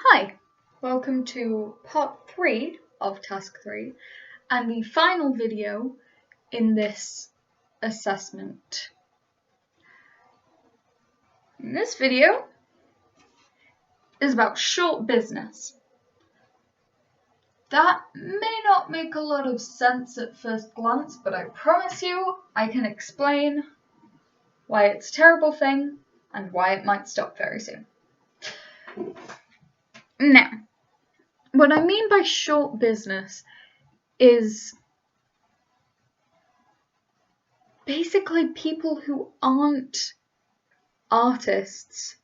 Hi, welcome to part 3 of task 3 and the final video in this assessment. This video is about short business. That may not make a lot of sense at first glance, but I promise you I can explain why it's a terrible thing and why it might stop very soon. Now, what I mean by short business is basically people who aren't artists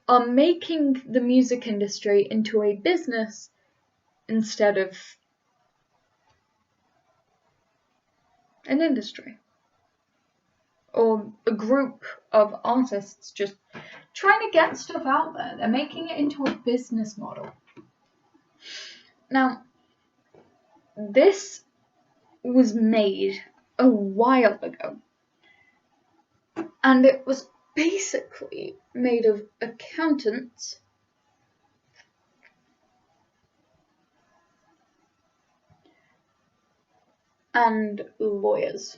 are making the music industry into a business instead of an industry or a group of artists just trying to get stuff out there. They're making it into a business model. Now, this was made a while ago, and it was basically made of accountants and lawyers.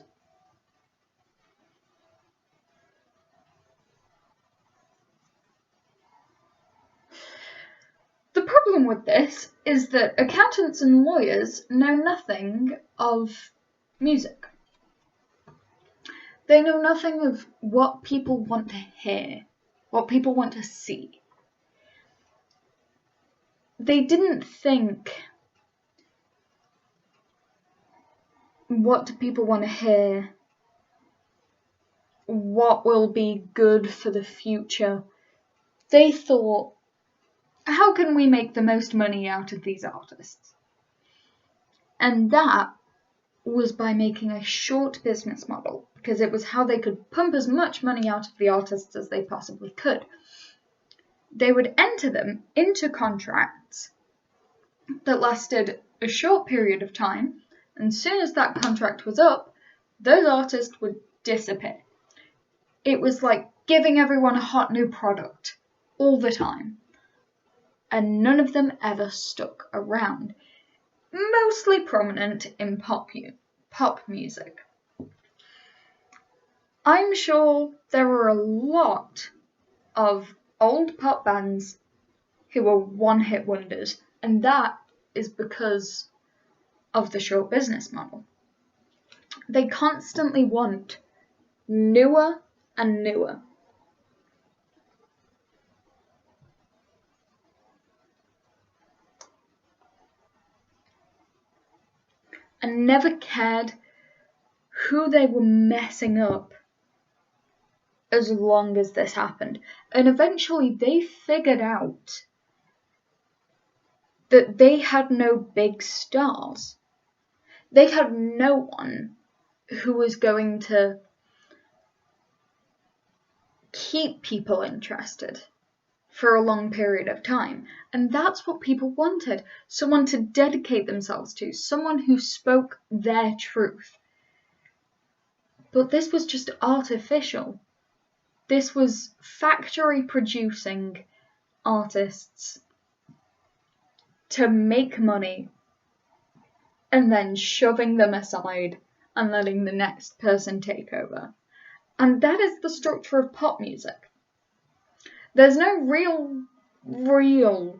The problem with this is that accountants and lawyers know nothing of music. They know nothing of what people want to hear, what people want to see. They didn't think, what do people want to hear? What will be good for the future? They thought, how can we make the most money out of these artists? And that was by making a short business model, because it was how they could pump as much money out of the artists as they possibly could. They would enter them into contracts that lasted a short period of time, and as soon as that contract was up, those artists would disappear. It was like giving everyone a hot new product all the time, and none of them ever stuck around. Mostly prominent in pop music. I'm sure there are a lot of old pop bands who were one-hit wonders, and that is because of the short business model. They constantly want newer and newer. And never cared who they were messing up as long as this happened. And eventually they figured out that they had no big stars. They had no one who was going to keep people interested for a long period of time. And that's what people wanted. Someone to dedicate themselves to, someone who spoke their truth. But this was just artificial. This was factory producing artists to make money and then shoving them aside and letting the next person take over. And that is the structure of pop music. There's no real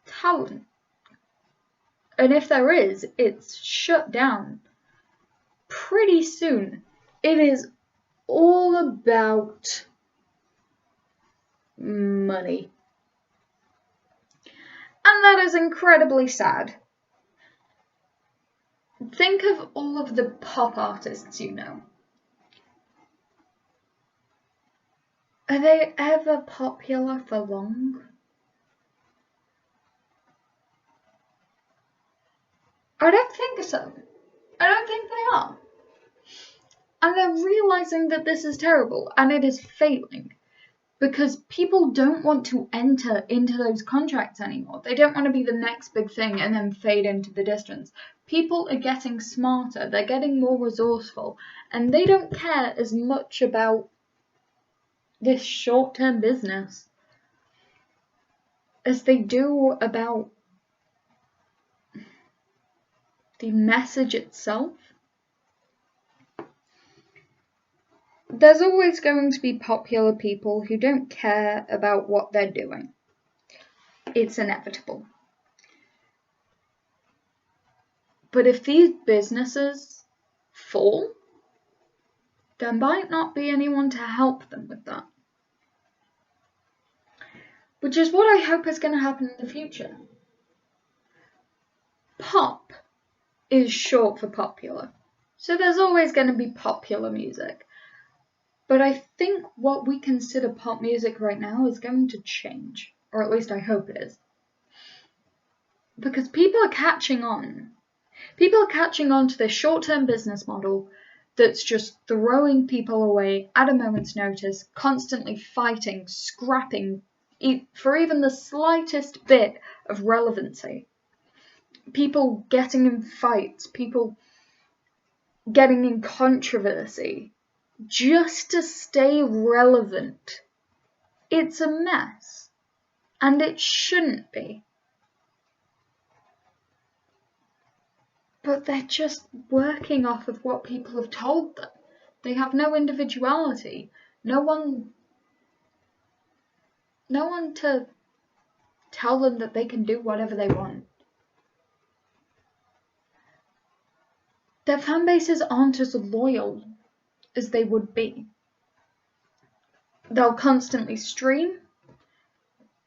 talent. And if there is, it's shut down pretty soon. It is all about money. And that is incredibly sad. Think of all of the pop artists you know. Are they ever popular for long? I don't think so. I don't think they are. And they're realizing that this is terrible and it is failing because people don't want to enter into those contracts anymore. They don't want to be the next big thing and then fade into the distance. People are getting smarter, they're getting more resourceful, and they don't care as much about this short-term business. as they do about the message itself. There's always going to be popular people who don't care about what they're doing. It's inevitable. But if these businesses fall, there might not be anyone to help them with that. Which is what I hope is going to happen in the future. Pop is short for popular. So there's always going to be popular music. But I think what we consider pop music right now is going to change. Or at least I hope it is. Because people are catching on. People are catching on to this short-term business model that's just throwing people away at a moment's notice, constantly fighting, scrapping for even the slightest bit of relevancy. People getting in fights, people getting in controversy, just to stay relevant. It's a mess, and it shouldn't be. But they're just working off of what people have told them. They have no individuality, no one to tell them that they can do whatever they want. Their fan bases aren't as loyal as they would be. They'll constantly stream.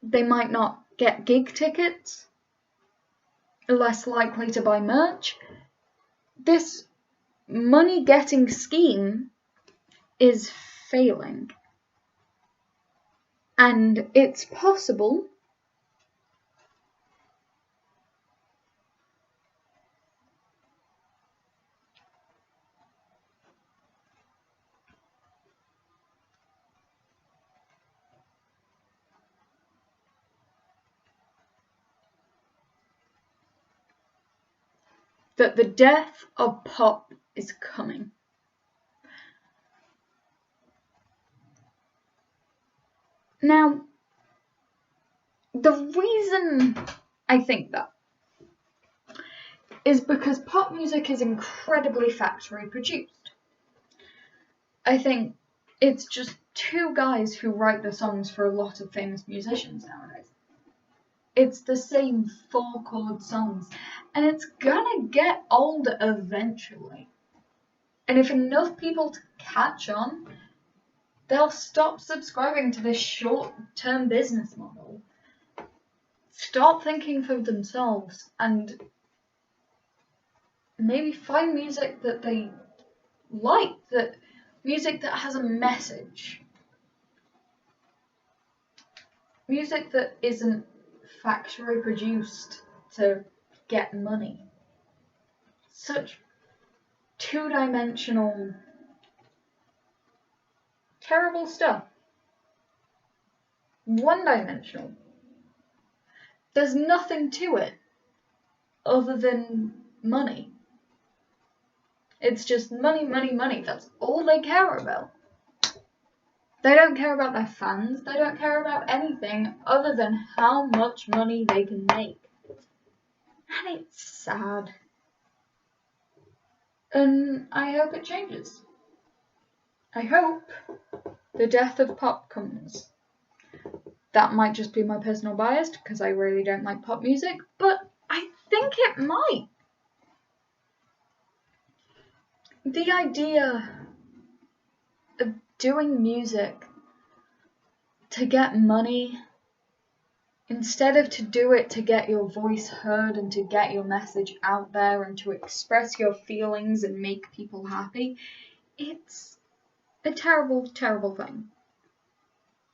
They might not get gig tickets. Less likely to buy merch. This money-getting scheme is failing. And it's possible that the death of pop is coming. Now, the reason I think that is because pop music is incredibly factory produced. I think it's just two guys who write the songs for a lot of famous musicians nowadays. It's the same 4-chord songs, and it's gonna get old eventually. And if enough people catch on, they'll stop subscribing to this short-term business model. Start thinking for themselves and maybe find music that they like, music that has a message. Music that isn't factory produced to get money. Such two-dimensional, terrible stuff. One-dimensional. There's nothing to it other than money. It's just money, money, money. That's all they care about. They don't care about their fans. They don't care about anything other than how much money they can make. And it's sad. And I hope it changes. I hope the death of pop comes. That might just be my personal bias because I really don't like pop music, but I think it might. The idea of doing music to get money instead of to do it to get your voice heard and to get your message out there and to express your feelings and make people happy, it's a terrible, terrible thing.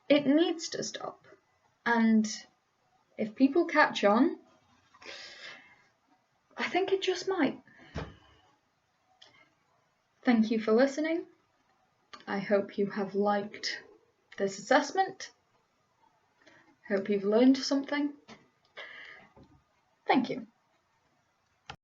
It needs to stop. And if people catch on, I think it just might. Thank you for listening. I hope you have liked this assessment. Hope you've learned something. Thank you.